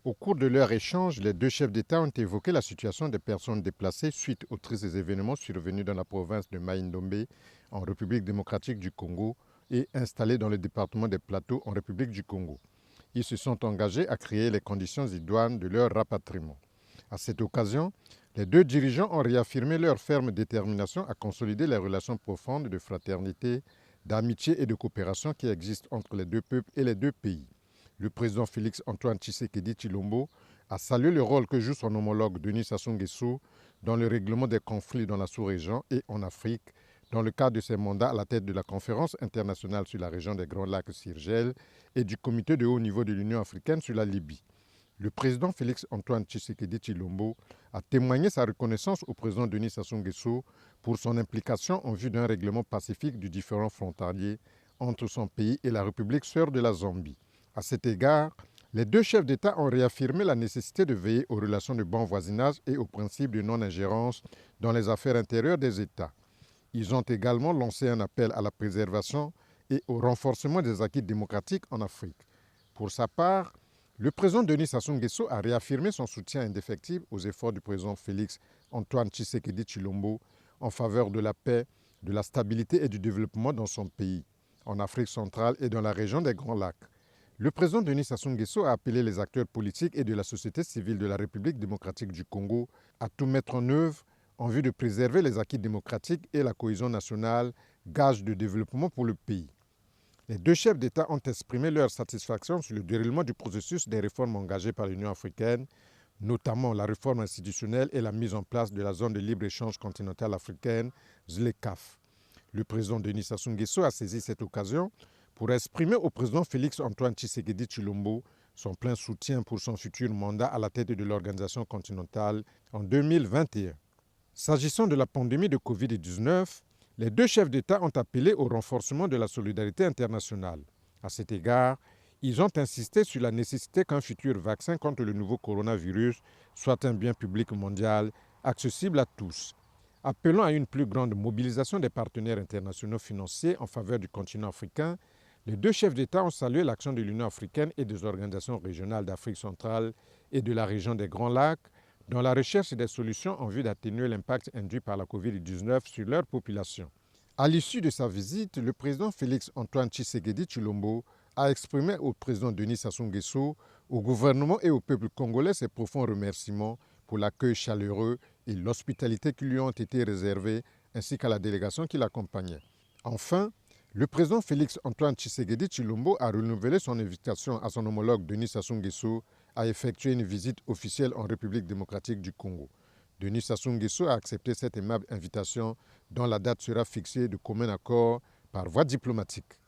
Au cours de leur échange, les deux chefs d'État ont évoqué la situation des personnes déplacées suite aux tristes événements survenus dans la province de Maï-Ndombe, en République démocratique du Congo, et installés dans le département des Plateaux, en République du Congo. Ils se sont engagés à créer les conditions idoines de leur rapatriement. À cette occasion, les deux dirigeants ont réaffirmé leur ferme détermination à consolider les relations profondes de fraternité, d'amitié et de coopération qui existent entre les deux peuples et les deux pays. Le président Félix-Antoine Tshisekedi Tshilombo a salué le rôle que joue son homologue Denis Sassou Nguesso dans le règlement des conflits dans la sous-région et en Afrique, dans le cadre de ses mandats à la tête de la Conférence internationale sur la région des Grands Lacs Sirgel et du comité de haut niveau de l'Union africaine sur la Libye. Le président Félix-Antoine Tshisekedi Tshilombo a témoigné sa reconnaissance au président Denis Sassou Nguesso pour son implication en vue d'un règlement pacifique du différend frontalier entre son pays et la République sœur de la Zambie. À cet égard, les deux chefs d'État ont réaffirmé la nécessité de veiller aux relations de bon voisinage et au principe de non-ingérence dans les affaires intérieures des États. Ils ont également lancé un appel à la préservation et au renforcement des acquis démocratiques en Afrique. Pour sa part, le président Denis Sassou Nguesso a réaffirmé son soutien indéfectible aux efforts du président Félix Antoine Tshisekedi Tshilombo en faveur de la paix, de la stabilité et du développement dans son pays, en Afrique centrale et dans la région des Grands Lacs. Le président Denis Sassou Nguesso a appelé les acteurs politiques et de la société civile de la République démocratique du Congo à tout mettre en œuvre en vue de préserver les acquis démocratiques et la cohésion nationale, gage de développement pour le pays. Les deux chefs d'État ont exprimé leur satisfaction sur le déroulement du processus des réformes engagées par l'Union africaine, notamment la réforme institutionnelle et la mise en place de la zone de libre-échange continentale africaine, ZLECAf. Le président Denis Sassou Nguesso a saisi cette occasion pour exprimer au président Félix-Antoine Tshisekedi Tshilombo son plein soutien pour son futur mandat à la tête de l'organisation continentale en 2021. S'agissant de la pandémie de Covid-19, les deux chefs d'État ont appelé au renforcement de la solidarité internationale. À cet égard, ils ont insisté sur la nécessité qu'un futur vaccin contre le nouveau coronavirus soit un bien public mondial accessible à tous. Appelant à une plus grande mobilisation des partenaires internationaux financiers en faveur du continent africain, les deux chefs d'État ont salué l'action de l'Union africaine et des organisations régionales d'Afrique centrale et de la région des Grands Lacs dans la recherche des solutions en vue d'atténuer l'impact induit par la Covid-19 sur leur population. À l'issue de sa visite, le président Félix-Antoine Tshisekedi Tshilombo a exprimé au président Denis Sassou Nguesso, au gouvernement et au peuple congolais ses profonds remerciements pour l'accueil chaleureux et l'hospitalité qui lui ont été réservés, ainsi qu'à la délégation qui l'accompagnait. Enfin, le président Félix-Antoine Tshisekedi Tshilombo a renouvelé son invitation à son homologue Denis Sassou Nguesso à effectuer une visite officielle en République démocratique du Congo. Denis Sassou Nguesso a accepté cette aimable invitation dont la date sera fixée de commun accord par voie diplomatique.